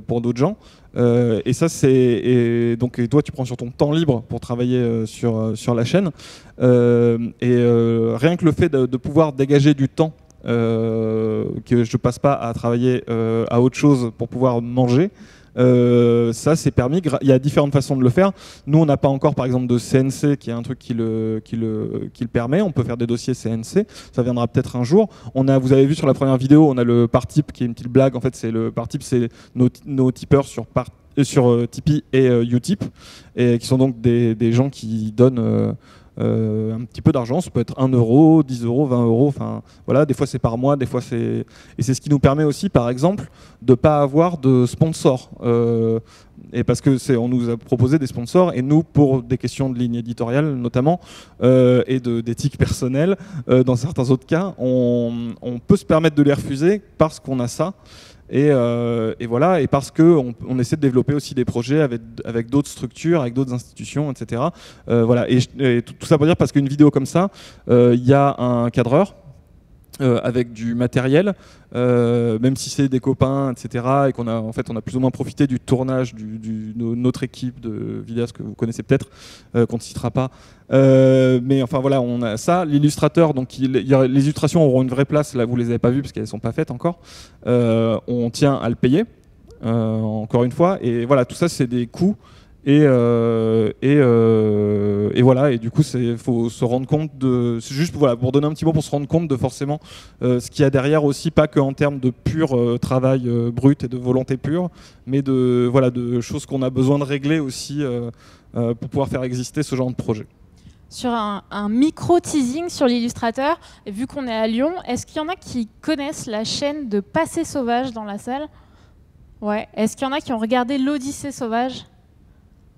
pour d'autres gens. Et ça et toi tu prends sur ton temps libre pour travailler sur la chaîne. Rien que le fait de pouvoir dégager du temps, que je passe pas à travailler à autre chose pour pouvoir manger, ça c'est permis. Il y a différentes façons de le faire. Nous on n'a pas encore par exemple de CNC qui est un truc qui le permet. On peut faire des dossiers CNC, ça viendra peut-être un jour. Vous avez vu sur la première vidéo, on a le Partip qui est une petite blague. En fait c'est le Partip, c'est nos tipeurs sur Tipeee et Utip, et qui sont donc des gens qui donnent un petit peu d'argent. Ça peut être 1 €, 10 €, 20 €. Enfin, voilà, des fois c'est par mois, des fois c'est... Et c'est ce qui nous permet aussi, par exemple, de ne pas avoir de sponsors. Et parce que on nous a proposé des sponsors, et nous, pour des questions de ligne éditoriale notamment, et d'éthique personnelle, dans certains autres cas, on peut se permettre de les refuser parce qu'on a ça. Et voilà, et parce qu'on essaie de développer aussi des projets avec d'autres structures, avec d'autres institutions, etc. Voilà, et tout ça pour dire, parce qu'une vidéo comme ça, il y a un cadreur avec du matériel, même si c'est des copains, etc. Et qu'on a, en fait, on a plus ou moins profité du tournage de notre équipe de vidéastes que vous connaissez peut-être, qu'on ne citera pas. Mais enfin voilà, on a ça. L'illustrateur, donc les illustrations auront une vraie place. Là, vous les avez pas vues parce qu'elles sont pas faites encore. On tient à le payer, encore une fois. Et voilà, tout ça, c'est des coûts. Et voilà, et du coup il faut se rendre compte de, c'est juste voilà, pour donner un petit mot, pour se rendre compte de forcément ce qu'il y a derrière aussi, pas que en termes de pur travail brut et de volonté pure, mais de choses qu'on a besoin de régler aussi pour pouvoir faire exister ce genre de projet. Sur un micro-teasing sur l'illustrateur, vu qu'on est à Lyon, est-ce qu'il y en a qui connaissent la chaîne de Passé Sauvage dans la salle? Ouais. Est-ce qu'il y en a qui ont regardé l'Odyssée Sauvage?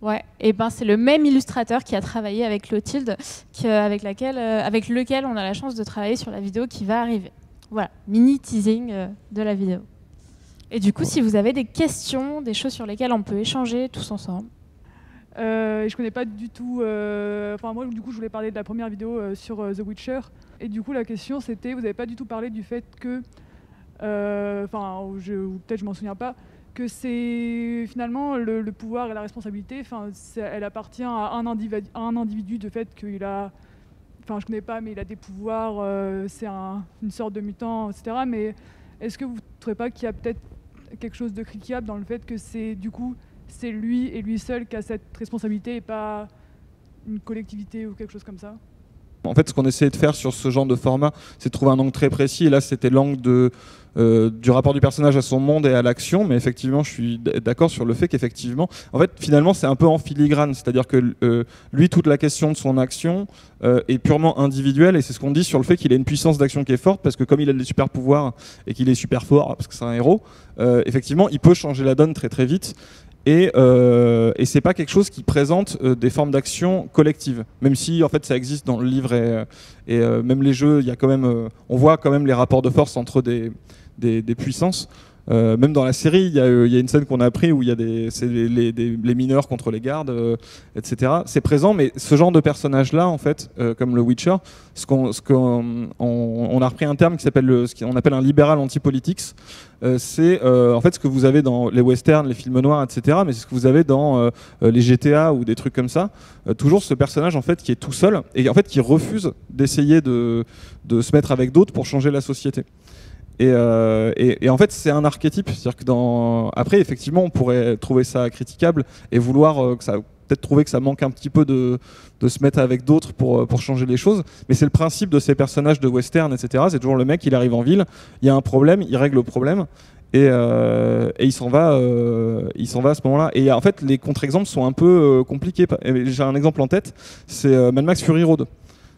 Ouais, et ben c'est le même illustrateur qui a travaillé avec Clotilde, avec lequel on a la chance de travailler sur la vidéo qui va arriver. Voilà, mini teasing de la vidéo. Et du coup, si vous avez des questions, des choses sur lesquelles on peut échanger tous ensemble. Je connais pas du tout. Enfin, moi, du coup, je voulais parler de la première vidéo sur The Witcher. Et du coup, la question, c'était, vous n'avez pas du tout parlé du fait que, ou peut-être je m'en souviens pas, que c'est finalement le pouvoir et la responsabilité, elle appartient à un individu, de fait qu'il a, je connais pas, mais il a des pouvoirs, c'est une sorte de mutant, etc. Mais est-ce que vous ne trouvez pas qu'il y a peut-être quelque chose de critiquable dans le fait que c'est lui et lui seul qui a cette responsabilité et pas une collectivité ou quelque chose comme ça? En fait, ce qu'on essayait de faire sur ce genre de format, c'est de trouver un angle très précis. Et là, c'était l'angle du rapport du personnage à son monde et à l'action. Mais effectivement, je suis d'accord sur le fait qu'effectivement, en fait, finalement, c'est un peu en filigrane. C'est-à-dire que lui, toute la question de son action est purement individuelle. Et c'est ce qu'on dit sur le fait qu'il a une puissance d'action qui est forte, parce que comme il a des super pouvoirs et qu'il est super fort, parce que c'est un héros, effectivement, il peut changer la donne très très vite. Et c'est pas quelque chose qui présente des formes d'action collectives, même si en fait ça existe dans le livre et même les jeux, il y a quand même, on voit quand même les rapports de force entre des puissances. Même dans la série, il y a une scène qu'on a appris où il y a les mineurs contre les gardes, etc. C'est présent, mais ce genre de personnage-là, en fait, comme le Witcher, on a repris un terme qui s'appelle ce qu'on appelle un libéral anti-politics. C'est en fait ce que vous avez dans les westerns, les films noirs, etc. Mais c'est ce que vous avez dans les GTA ou des trucs comme ça. Toujours ce personnage en fait qui est tout seul et en fait qui refuse d'essayer de se mettre avec d'autres pour changer la société. Et en fait, c'est un archétype. C'est-à-dire que après, effectivement, on pourrait trouver ça critiquable et vouloir peut-être trouver que ça manque un petit peu de se mettre avec d'autres pour changer les choses. Mais c'est le principe de ces personnages de western, etc. C'est toujours le mec, il arrive en ville, il y a un problème, il règle le problème et il s'en va à ce moment-là. Et en fait, les contre-exemples sont un peu compliqués. J'ai un exemple en tête, c'est Mad Max Fury Road.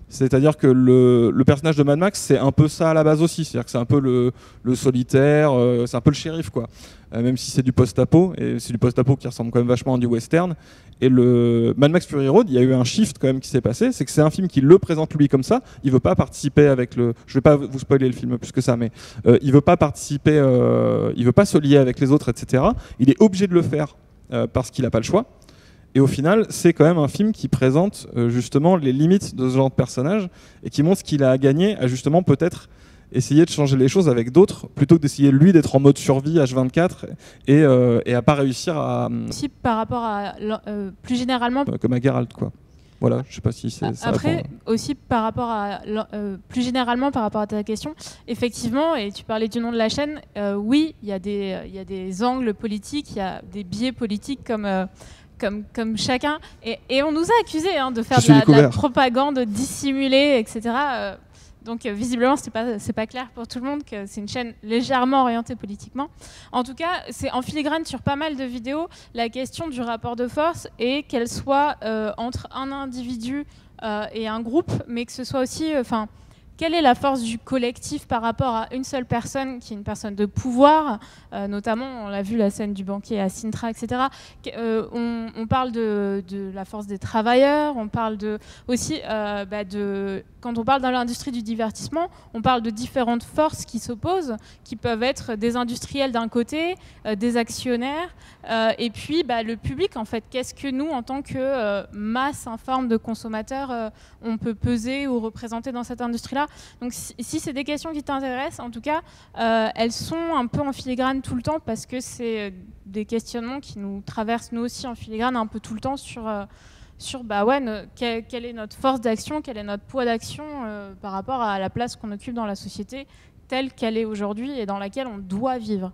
C'est-à-dire que le personnage de Mad Max, c'est un peu ça à la base aussi. C'est-à-dire que c'est un peu le solitaire, c'est un peu le shérif, quoi. Même si c'est du post-apo, et c'est du post-apo qui ressemble quand même vachement à du western. Et le Mad Max Fury Road, il y a eu un shift quand même qui s'est passé, c'est que c'est un film qui le présente lui comme ça. Il veut pas participer avec je vais pas vous spoiler le film plus que ça, mais il veut pas participer, il veut pas se lier avec les autres, etc. Il est obligé de le faire parce qu'il a pas le choix. Et au final, c'est quand même un film qui présente justement les limites de ce genre de personnage et qui montre ce qu'il a à gagner à justement peut-être essayer de changer les choses avec d'autres plutôt que d'essayer lui d'être en mode survie H24 et à pas réussir à... Si par rapport à plus généralement... Comme à Geralt, quoi. Voilà, je sais pas si c'est ça. Après, aussi par rapport à plus généralement par rapport à ta question, effectivement, et tu parlais du nom de la chaîne, oui, il y a des angles politiques, il y a des biais politiques comme chacun, et on nous a accusés de faire de la propagande dissimulée, etc. Donc visiblement, c'est pas clair pour tout le monde que c'est une chaîne légèrement orientée politiquement. En tout cas, c'est en filigrane sur pas mal de vidéos la question du rapport de force et qu'elle soit entre un individu et un groupe, mais que ce soit aussi, quelle est la force du collectif par rapport à une seule personne qui est une personne de pouvoir, notamment, on l'a vu la scène du banquier à Sintra, etc. On parle de la force des travailleurs, on parle aussi quand on parle dans l'industrie du divertissement, on parle de différentes forces qui s'opposent, qui peuvent être des industriels d'un côté, des actionnaires, et puis le public en fait. Qu'est-ce que nous, en tant que masse informe de consommateurs, on peut peser ou représenter dans cette industrie-là? Donc si c'est des questions qui t'intéressent, en tout cas, elles sont un peu en filigrane tout le temps, parce que c'est des questionnements qui nous traversent nous aussi en filigrane un peu tout le temps sur quelle est notre force d'action, quel est notre poids d'action par rapport à la place qu'on occupe dans la société telle qu'elle est aujourd'hui et dans laquelle on doit vivre.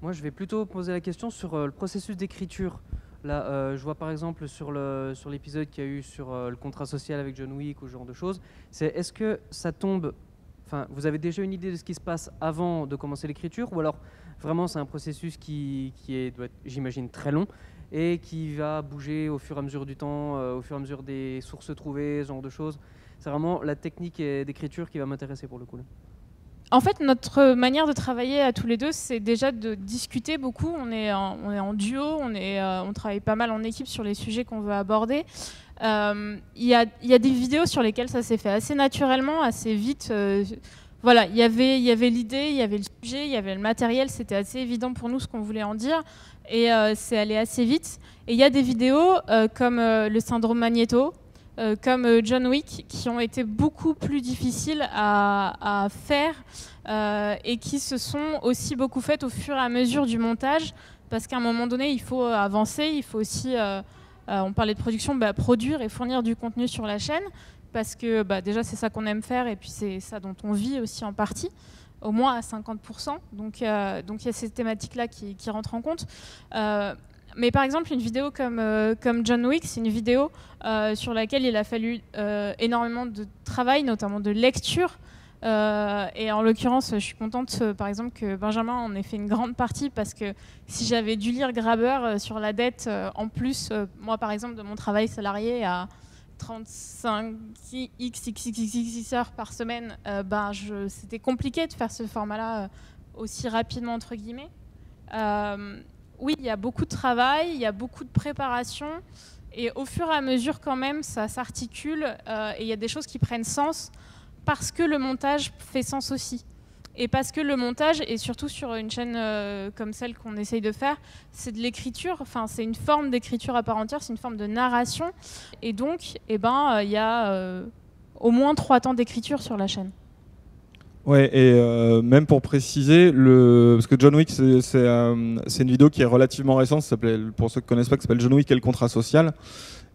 Moi, je vais plutôt poser la question sur le processus d'écriture. Là, je vois par exemple sur l'épisode qu'il y a eu sur le contrat social avec John Wick ou ce genre de choses, est-ce que ça tombe... Enfin, vous avez déjà une idée de ce qui se passe avant de commencer l'écriture, ou alors vraiment c'est un processus qui doit être, j'imagine, très long et qui va bouger au fur et à mesure du temps, au fur et à mesure des sources trouvées, ce genre de choses? C'est vraiment la technique d'écriture qui va m'intéresser pour le coup. En fait, notre manière de travailler à tous les deux, c'est déjà de discuter beaucoup. On est en duo, on travaille pas mal en équipe sur les sujets qu'on veut aborder. Il y a des vidéos sur lesquelles ça s'est fait assez naturellement, assez vite. Voilà, il y avait l'idée, il y avait le sujet, il y avait le matériel. C'était assez évident pour nous ce qu'on voulait en dire. Et c'est allé assez vite. Et il y a des vidéos comme le syndrome Magneto, comme John Wick, qui ont été beaucoup plus difficiles à faire et qui se sont aussi beaucoup faites au fur et à mesure du montage, parce qu'à un moment donné, il faut avancer, il faut aussi, on parlait de production, produire et fournir du contenu sur la chaîne, parce que déjà c'est ça qu'on aime faire, et puis c'est ça dont on vit aussi en partie, au moins à 50%. Donc il y a ces thématiques-là qui rentrent en compte. Mais par exemple, une vidéo comme John Wick, c'est une vidéo sur laquelle il a fallu énormément de travail, notamment de lecture. Et en l'occurrence, je suis contente, par exemple, que Benjamin en ait fait une grande partie, parce que si j'avais dû lire Grabber sur la dette, en plus, moi, par exemple, de mon travail salarié à 35 x heures par semaine, c'était compliqué de faire ce format-là aussi rapidement, entre guillemets. Oui, il y a beaucoup de travail, il y a beaucoup de préparation, et au fur et à mesure, quand même, ça s'articule, et il y a des choses qui prennent sens, parce que le montage fait sens aussi. Et parce que le montage, et surtout sur une chaîne comme celle qu'on essaye de faire, c'est de l'écriture, enfin, c'est une forme d'écriture à part entière, c'est une forme de narration. Et donc, il y a au moins 3 temps d'écriture sur la chaîne. Ouais, et même pour préciser, parce que John Wick, c'est une vidéo qui est relativement récente, pour ceux qui ne connaissent pas, qui s'appelle John Wick et le contrat social.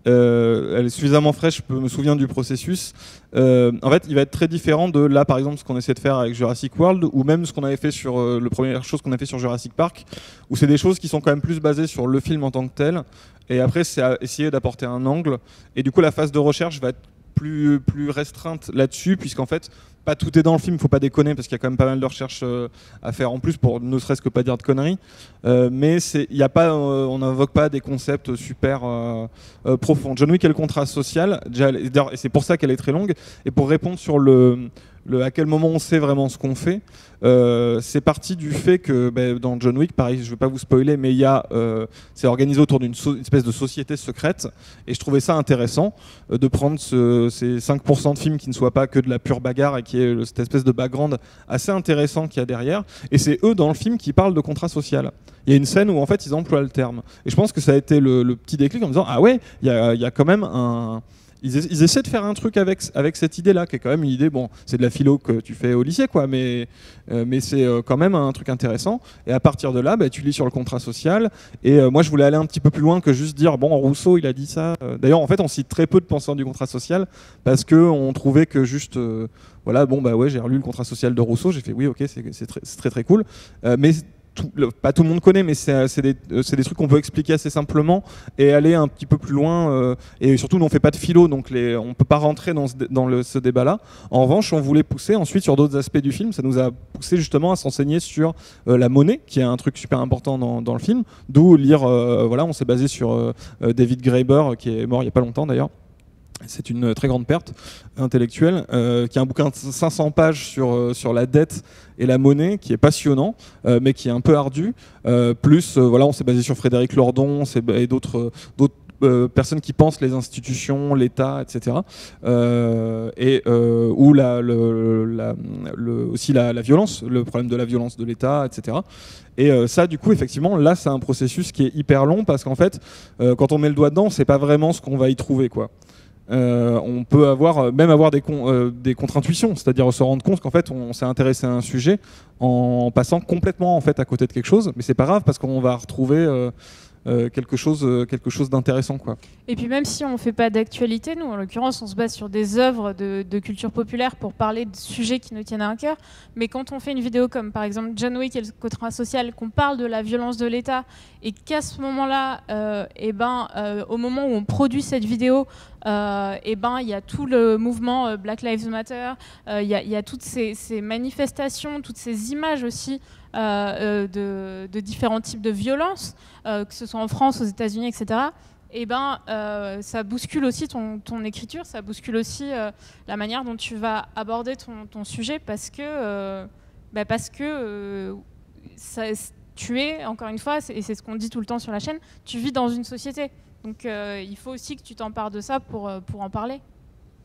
Elle est suffisamment fraîche, je me souviens du processus. En fait, il va être très différent de là, par exemple, ce qu'on essaie de faire avec Jurassic World, ou même ce qu'on avait fait sur la première chose qu'on a fait sur Jurassic Park, où c'est des choses qui sont quand même plus basées sur le film en tant que tel. Et après, c'est essayer d'apporter un angle. Et du coup, la phase de recherche va être plus restreinte là-dessus, puisqu'en fait, pas tout est dans le film, faut pas déconner, parce qu'il y a quand même pas mal de recherches à faire en plus, pour ne serait-ce que pas dire de conneries. Mais on n'invoque pas des concepts super profonds. John Wick et le contrat social, et c'est pour ça qu'elle est très longue. Et pour répondre sur à quel moment on sait vraiment ce qu'on fait, c'est parti du fait que dans John Wick, pareil, je ne vais pas vous spoiler, mais c'est organisé autour d'une espèce de société secrète, et je trouvais ça intéressant de prendre ces 5% de films qui ne soient pas que de la pure bagarre, et qui est cette espèce de background assez intéressant qu'il y a derrière. Et c'est eux dans le film qui parlent de contrat social. Il y a une scène où en fait ils emploient le terme, et je pense que ça a été le petit déclic en me disant, ah ouais, il y a quand même un... Ils essaient de faire un truc avec cette idée-là, qui est quand même une idée, bon, c'est de la philo que tu fais au lycée, quoi, mais c'est quand même un truc intéressant. Et à partir de là, tu lis sur le contrat social. Et moi, je voulais aller un petit peu plus loin que juste dire, bon, Rousseau, il a dit ça. D'ailleurs, en fait, on cite très peu de penseurs du contrat social, parce qu'on trouvait que juste, voilà, bon, ouais, j'ai relu le contrat social de Rousseau, j'ai fait, oui, ok, c'est très très cool. Mais pas tout le monde connaît, mais c'est des trucs qu'on peut expliquer assez simplement et aller un petit peu plus loin. Et surtout, nous, on fait pas de philo, donc on peut pas rentrer dans ce débat-là. En revanche, on voulait pousser ensuite sur d'autres aspects du film. Ça nous a poussé justement à s'enseigner sur la monnaie, qui est un truc super important dans le film. D'où lire, voilà, on s'est basé sur David Graeber, qui est mort il y a pas longtemps d'ailleurs. C'est une très grande perte intellectuelle, qui est un bouquin de 500 pages sur la dette et la monnaie, qui est passionnant, mais qui est un peu ardu. Voilà, on s'est basé sur Frédéric Lordon et d'autres personnes qui pensent les institutions, l'État, etc. Ou aussi la violence, le problème de la violence de l'État, etc. Et ça, du coup, effectivement, là, c'est un processus qui est hyper long parce qu'en fait, quand on met le doigt dedans, c'est pas vraiment ce qu'on va y trouver, quoi. On peut avoir des contre-intuitions, c'est-à-dire se rendre compte qu'en fait on s'est intéressé à un sujet en passant complètement en fait à côté de quelque chose, mais c'est pas grave parce qu'on va retrouver quelque chose d'intéressant, quoi. Et puis même si on ne fait pas d'actualité, nous en l'occurrence on se base sur des œuvres de culture populaire pour parler de sujets qui nous tiennent à cœur, mais quand on fait une vidéo comme par exemple John Wick et le contrat social, qu'on parle de la violence de l'État et qu'à ce moment-là, au moment où on produit cette vidéo, il y a tout le mouvement Black Lives Matter, il y a toutes ces manifestations, toutes ces images aussi de différents types de violences, que ce soit en France, aux États-Unis, etc. Ça bouscule aussi ton écriture, ça bouscule aussi la manière dont tu vas aborder ton sujet parce que tu es, encore une fois, et c'est ce qu'on dit tout le temps sur la chaîne, tu vis dans une société. Donc il faut aussi que tu t'empares de ça pour en parler.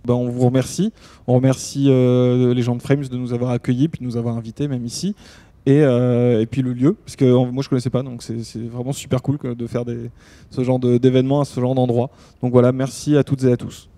On vous remercie. On remercie les gens de Frames de nous avoir accueillis, puis de nous avoir invités, même ici. Et puis le lieu, parce que moi je connaissais pas, donc c'est vraiment super cool de faire ce genre d'événements à ce genre d'endroit. Donc voilà, merci à toutes et à tous.